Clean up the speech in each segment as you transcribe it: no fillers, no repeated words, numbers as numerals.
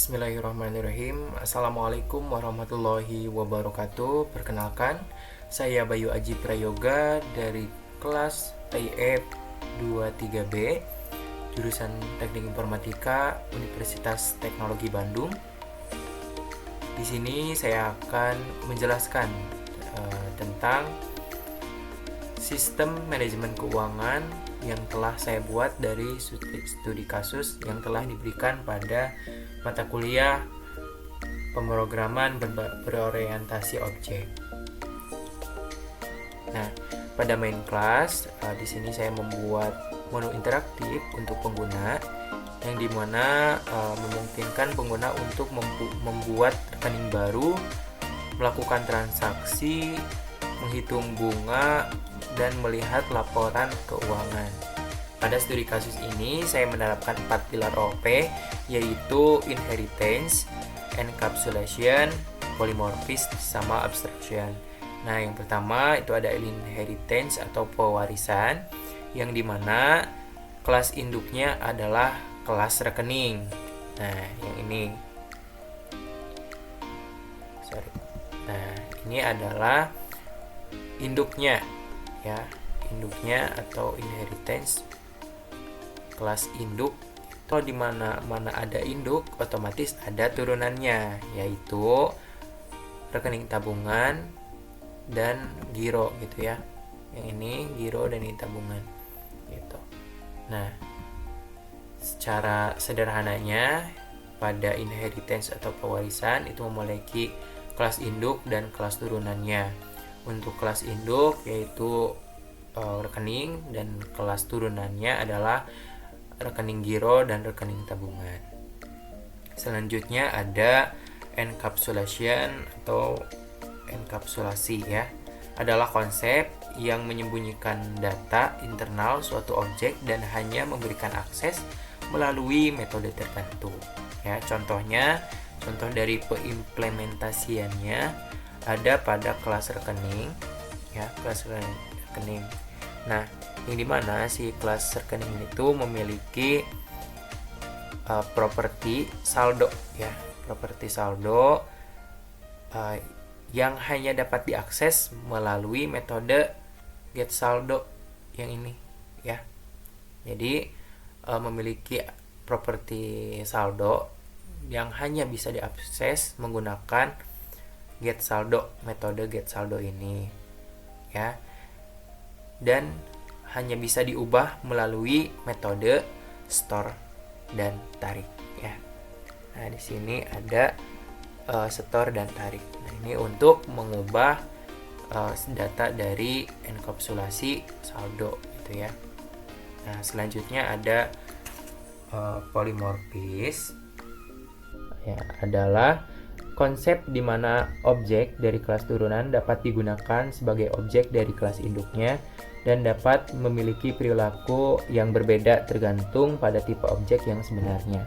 Bismillahirrahmanirrahim. Assalamualaikum warahmatullahi wabarakatuh. Perkenalkan, saya Bayu Aji Prayoga dari kelas IF 23B, jurusan Teknik Informatika Universitas Teknologi Bandung. Di sini saya akan menjelaskan tentang sistem manajemen keuangan yang telah saya buat dari studi kasus yang telah diberikan pada mata kuliah pemrograman berorientasi objek. Nah, pada main class di sini saya membuat menu interaktif untuk pengguna yang dimana memungkinkan pengguna untuk membuat rekening baru, melakukan transaksi, menghitung bunga, dan melihat laporan keuangan. Pada studi kasus ini saya menerapkan 4 pilar OP, yaitu inheritance, encapsulation, polymorphism, sama abstraction. Nah, yang pertama itu ada inheritance atau pewarisan, yang dimana kelas induknya adalah kelas rekening. Nah, yang ini. Nah, ini adalah induknya, ya, induknya atau inheritance kelas induk. Kalau di mana ada induk, otomatis ada turunannya, yaitu rekening tabungan dan giro gitu ya. Yang ini giro dan ini tabungan gitu. Nah, secara sederhananya pada inheritance atau pewarisan itu memiliki kelas induk dan kelas turunannya. Untuk kelas induk yaitu rekening, dan kelas turunannya adalah rekening giro dan rekening tabungan. Selanjutnya ada encapsulation atau enkapsulasi, ya. Adalah konsep yang menyembunyikan data internal suatu objek dan hanya memberikan akses melalui metode tertentu. Ya, contoh dari pengimplementasiannya ada pada kelas rekening, ya, kelas rekening. Nah, yang dimana si kelas rekening itu memiliki properti saldo, ya, properti saldo yang hanya dapat diakses melalui metode get saldo yang ini, ya. Jadi memiliki properti saldo yang hanya bisa diakses menggunakan get saldo, metode get saldo ini, ya, dan hanya bisa diubah melalui metode store dan tarik, ya. Nah, di sini ada store dan tarik. Nah, ini untuk mengubah data dari enkapsulasi saldo gitu, ya. Nah, selanjutnya ada polymorphism, ya, adalah konsep di mana objek dari kelas turunan dapat digunakan sebagai objek dari kelas induknya dan dapat memiliki perilaku yang berbeda tergantung pada tipe objek yang sebenarnya.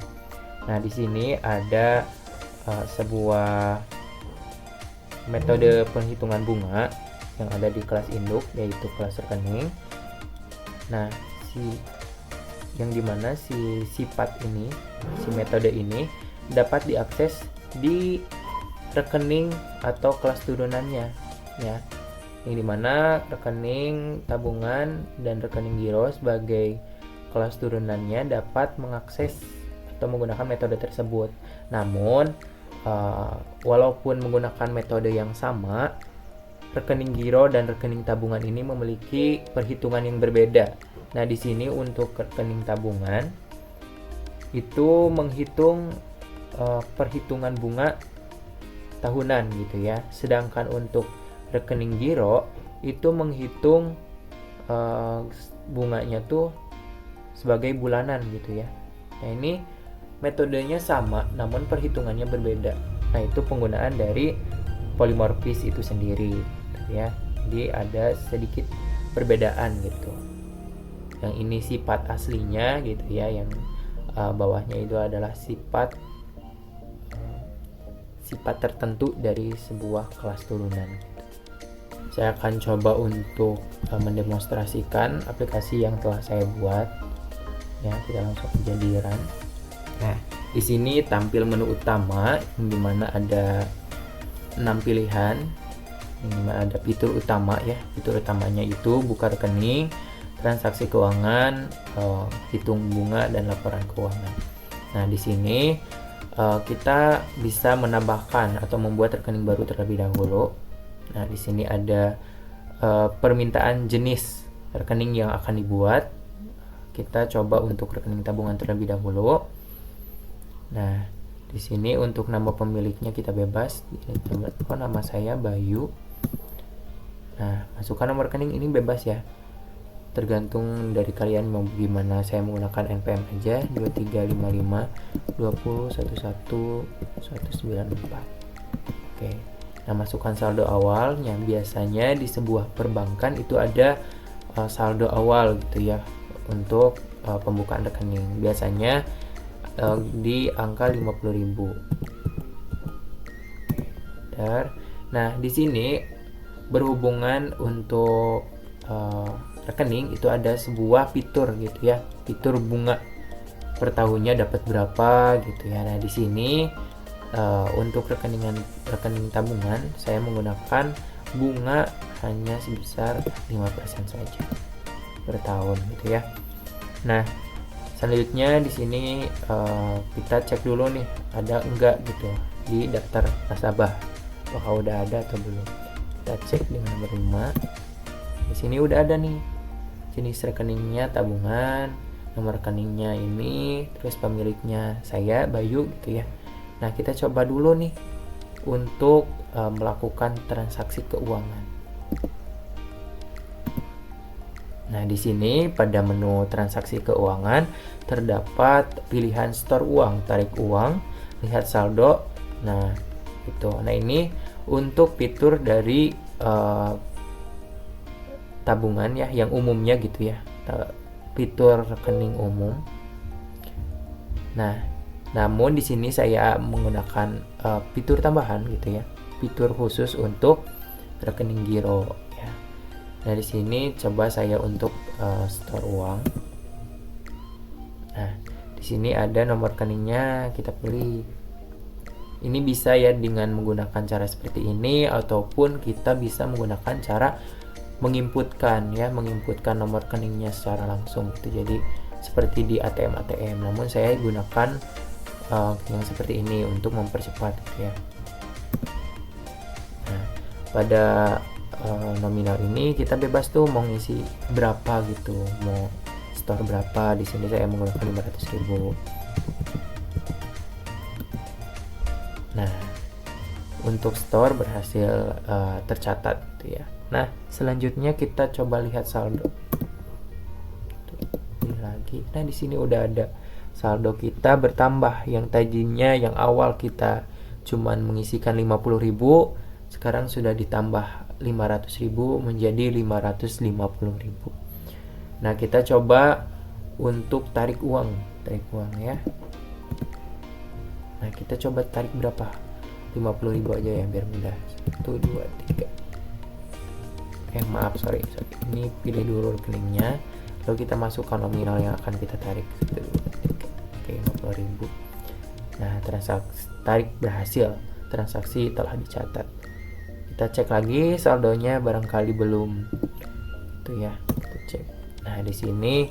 Nah, di sini ada sebuah metode penghitungan bunga yang ada di kelas induk, yaitu kelas rekening. Nah, yang dimana si sifat ini, si metode ini dapat diakses di rekening atau kelas turunannya, ya, yang dimana rekening tabungan dan rekening giro sebagai kelas turunannya dapat mengakses atau menggunakan metode tersebut. Namun walaupun menggunakan metode yang sama, rekening giro dan rekening tabungan ini memiliki perhitungan yang berbeda. Nah, di sini untuk rekening tabungan itu menghitung perhitungan bunga tahunan gitu, ya. Sedangkan untuk rekening giro itu menghitung bunganya tuh sebagai bulanan gitu, ya. Nah, ini metodenya sama namun perhitungannya berbeda. Nah, itu penggunaan dari polymorphism itu sendiri gitu, ya. Jadi ada sedikit perbedaan gitu. Yang ini sifat aslinya gitu, ya, yang bawahnya itu adalah sifat tertentu dari sebuah kelas turunan. Saya akan coba untuk mendemonstrasikan aplikasi yang telah saya buat, ya. Kita langsung jadi run. Nah, Di sini tampil menu utama yang dimana ada 6 pilihan, yang dimana ada fitur utama ya. Fitur utamanya itu buka rekening, transaksi keuangan, hitung bunga, dan laporan keuangan. Nah, di sini kita bisa menambahkan atau membuat rekening baru terlebih dahulu. Nah, di sini ada permintaan jenis rekening yang akan dibuat. Kita coba untuk rekening tabungan terlebih dahulu. Nah, di sini untuk nama pemiliknya kita bebas. Nama saya Bayu. Nah, masukkan nomor rekening ini bebas ya. Tergantung dari kalian mau gimana. Saya menggunakan NPM aja, 2355 20 11 194. Oke. Nah, masukkan saldo awal yang biasanya di sebuah perbankan itu ada saldo awal gitu ya untuk pembukaan rekening. Biasanya di angka 50.000. Nah, di sini berhubungan untuk rekening itu ada sebuah fitur gitu ya, fitur bunga per tahunnya dapat berapa gitu ya. Nah, di sini untuk rekening tabungan saya menggunakan bunga hanya sebesar 5% saja per tahun gitu ya. Nah, selanjutnya di sini kita cek dulu nih ada enggak gitu di daftar nasabah, apakah udah ada atau belum. Kita cek dengan nomor 5. Di sini udah ada nih jenis rekeningnya tabungan, nomor rekeningnya ini, terus pemiliknya saya Bayu gitu ya. Nah, kita coba dulu nih untuk melakukan transaksi keuangan. Nah, di sini pada menu transaksi keuangan terdapat pilihan store uang, tarik uang, lihat saldo. Nah, itu. Nah, ini untuk fitur dari tabungan ya, yang umumnya gitu ya. Fitur rekening umum. Nah, namun di sini saya menggunakan fitur tambahan gitu ya. Fitur khusus untuk rekening giro. Nah, di sini coba saya untuk store uang. Nah, di sini ada nomor rekeningnya, kita pilih. Ini bisa ya dengan menggunakan cara seperti ini, ataupun kita bisa menggunakan cara menginputkan nomor rekeningnya secara langsung gitu. Jadi seperti di ATM, namun saya gunakan yang seperti ini untuk mempercepat gitu ya. Nah, pada nominal ini kita bebas tuh mau ngisi berapa gitu, mau store berapa. Di sini saya menggunakan 500.000. Nah, untuk store berhasil tercatat gitu ya. Nah, selanjutnya kita coba lihat saldo. Ini lagi. Nah, di sini udah ada saldo kita bertambah. Yang tadinya yang awal kita cuman mengisikan 50.000, sekarang sudah ditambah 500.000 menjadi 550.000. Nah, kita coba untuk tarik uang ya. Nah, kita coba tarik berapa? 50.000 aja ya biar mudah. 1 2 3. Maaf, sorry. Ini pilih dulu rekeningnya, lalu kita masukkan nominal yang akan kita tarik. 1 2 3. Oke, 50.000. Nah, transaksi tarik berhasil. Transaksi telah dicatat. Kita cek lagi saldonya, barangkali belum. Itu ya, kita cek. Nah, di sini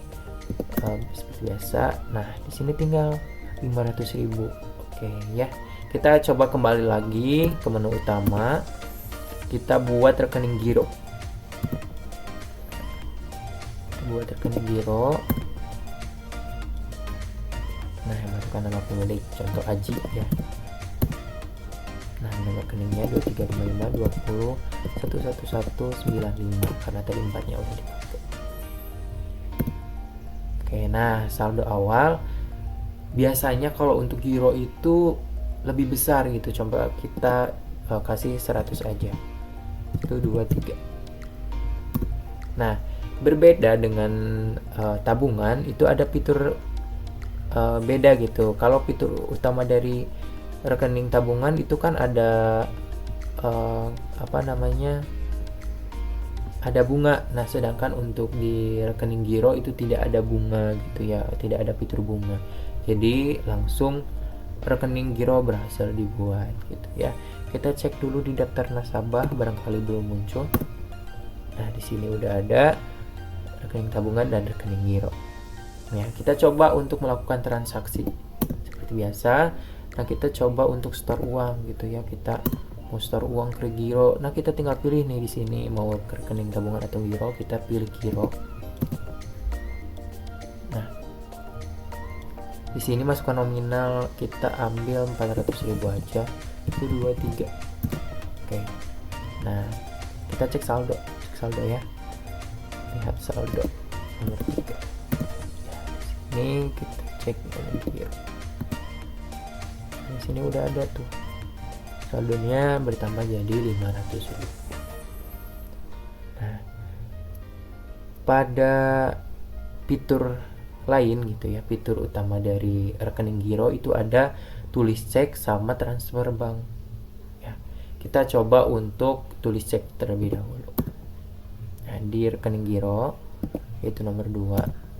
seperti biasa. Nah, di sini tinggal 500.000. Oke ya. Kita coba kembali lagi ke menu utama. Kita buat rekening giro. Nah, masukkan nama pemilik, contoh Aji ya. Nah, nomor rekeningnya 2355 20 11195 karena tadi 4-nya udah dipakai. Oke, nah saldo awal biasanya kalau untuk giro itu lebih besar gitu. Coba kita kasih 100 aja. 1 2 3. Nah, berbeda dengan tabungan itu ada fitur beda gitu. Kalau fitur utama dari rekening tabungan itu kan ada ada bunga. Nah, sedangkan untuk di rekening giro itu tidak ada bunga gitu ya, tidak ada fitur bunga. Jadi langsung rekening giro berhasil dibuat gitu ya. Kita cek dulu di daftar nasabah, barangkali belum muncul. Nah, di sini udah ada rekening tabungan dan rekening giro. Ya, kita coba untuk melakukan transaksi seperti biasa. Nah, kita coba untuk store uang gitu ya. Kita mau store uang ke giro. Nah, kita tinggal pilih nih di sini mau ke rekening tabungan atau giro. Kita pilih giro. Nah, di sini masukkan nominal, kita ambil 400.000 aja. 123. Oke. Nah, kita cek saldo. Cek saldo ya. Lihat saldo nomor 3. Ini kita cek giro. Di sini udah ada tuh. Saldonya bertambah jadi 500.000. Nah, pada fitur lain gitu ya, fitur utama dari rekening giro itu ada tulis cek sama transfer bank ya. Kita coba untuk tulis cek terlebih dahulu. Nah, di rekening giro yaitu nomor 2,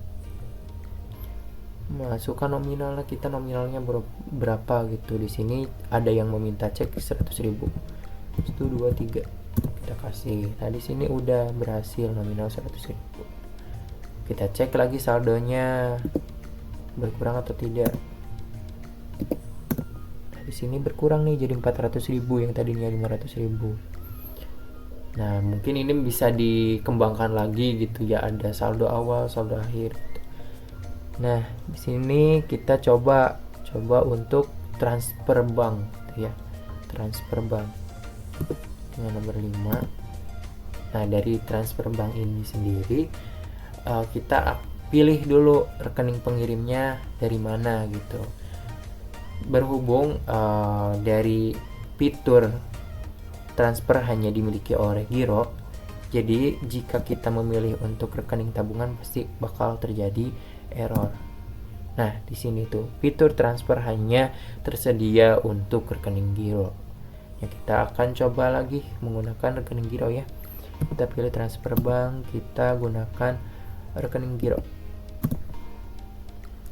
masukkan nominalnya, kita nominalnya berapa gitu. Di sini ada yang meminta cek 100.000. 1, 2, 3 kita kasih. Nah, di sini udah berhasil nominal 100.000. Kita cek lagi saldonya berkurang atau tidak. Nah, di sini berkurang nih jadi 400.000 yang tadinya 500.000. Nah, mungkin ini bisa dikembangkan lagi gitu ya, ada saldo awal, saldo akhir. Nah, di sini kita coba untuk transfer bank gitu ya. Transfer bank dengan nomor 5. Nah, dari transfer bank ini sendiri kita pilih dulu rekening pengirimnya dari mana gitu. Berhubung dari fitur transfer hanya dimiliki oleh giro, jadi jika kita memilih untuk rekening tabungan pasti bakal terjadi error. Nah, di sini tuh fitur transfer hanya tersedia untuk rekening giro. Ya, kita akan coba lagi menggunakan rekening giro ya. Kita pilih transfer bank, kita gunakan rekening giro.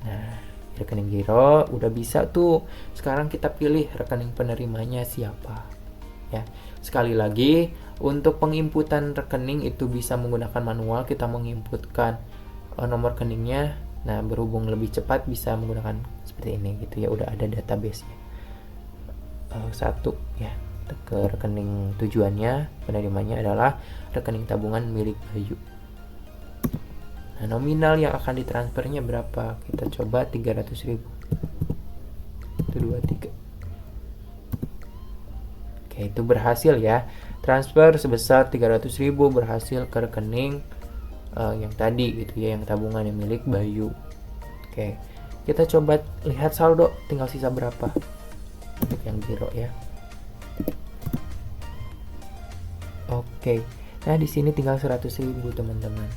Nah, rekening giro udah bisa tuh. Sekarang kita pilih rekening penerimanya siapa ya. Sekali lagi, untuk penginputan rekening itu bisa menggunakan manual. Kita menginputkan nomor rekeningnya. Nah, berhubung lebih cepat bisa menggunakan seperti ini gitu ya, udah ada database-nya. 1 ya, ke rekening tujuannya, penerimanya adalah rekening tabungan milik Bayu. Nah, nominal yang akan ditransfernya berapa? Kita coba 300.000. 1, 2, 3. Oke, itu berhasil ya. Transfer sebesar 300.000 berhasil ke rekening yang tadi gitu ya, yang tabungan yang milik Bayu. Oke, kita coba lihat saldo, tinggal sisa berapa untuk yang giro ya. Oke, nah di sini tinggal 100.000 teman-teman.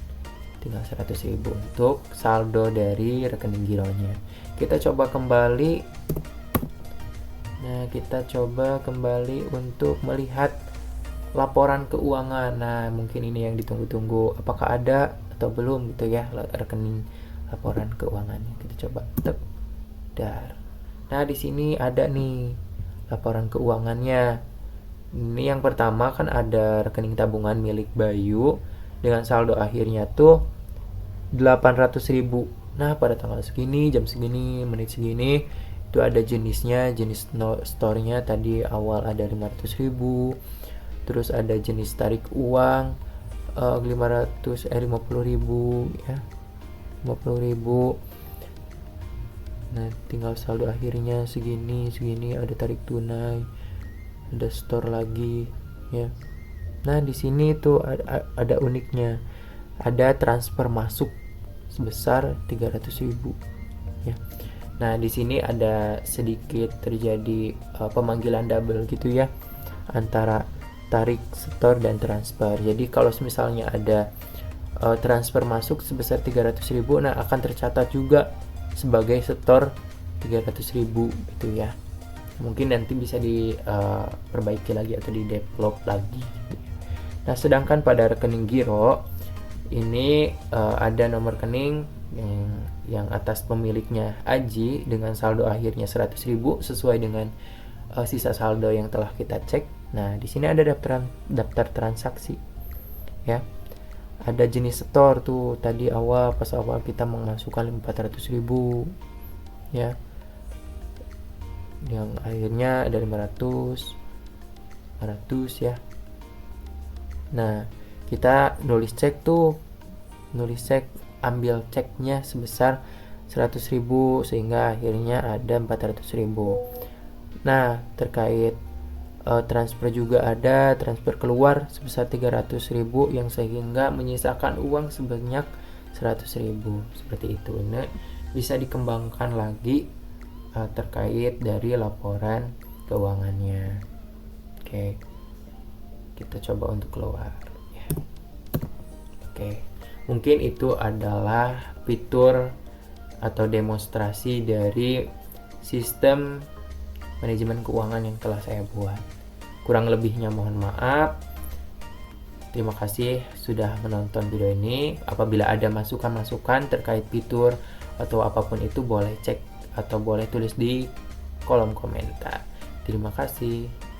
Tinggal 100.000 untuk saldo dari rekening gironya. Kita coba kembali. Nah, kita coba kembali untuk melihat laporan keuangan. Nah, mungkin ini yang ditunggu-tunggu. Apakah ada atau belum gitu ya rekening laporan keuangannya. Kita coba dar. Nah, di sini ada nih laporan keuangannya. Ini yang pertama kan ada rekening tabungan milik Bayu dengan saldo akhirnya tuh 800.000. Nah, pada tanggal segini, jam segini, menit segini, itu ada jenisnya, jenis store-nya tadi awal ada 500.000. Terus ada jenis tarik uang 50.000 ya. 50.000. Nah, tinggal saldo akhirnya segini, ada tarik tunai, ada store lagi ya. Nah, di sini tuh ada uniknya. Ada transfer masuk sebesar 300.000 ya. Nah, di sini ada sedikit terjadi pemanggilan double gitu ya antara tarik, setor dan transfer. Jadi kalau misalnya ada transfer masuk sebesar 300.000, nah akan tercatat juga sebagai setor 300.000 gitu ya. Mungkin nanti bisa diperbaiki lagi atau di develop lagi gitu ya. Nah, sedangkan pada rekening giro ini ada nomor rekening yang yang atas pemiliknya Aji dengan saldo akhirnya 100.000 sesuai dengan sisa saldo yang telah kita cek. Nah, di sini ada daftar transaksi ya. Ada jenis store tuh tadi pas awal kita memasukkan 400.000 ya. Yang akhirnya ada 500 ya. Nah, kita nulis cek, ambil ceknya sebesar 100.000 sehingga akhirnya ada 400.000. Nah, terkait transfer juga ada transfer keluar sebesar 300.000 yang sehingga menyisakan uang sebanyak 100.000 seperti itu. Nah, bisa dikembangkan lagi terkait dari laporan keuangannya. Oke, kita coba untuk keluar ya. Oke, mungkin itu adalah fitur atau demonstrasi dari sistem manajemen keuangan yang telah saya buat. Kurang lebihnya mohon maaf. Terima kasih sudah menonton video ini. Apabila ada masukan-masukan terkait fitur atau apapun itu, boleh cek atau boleh tulis di kolom komentar. Terima kasih.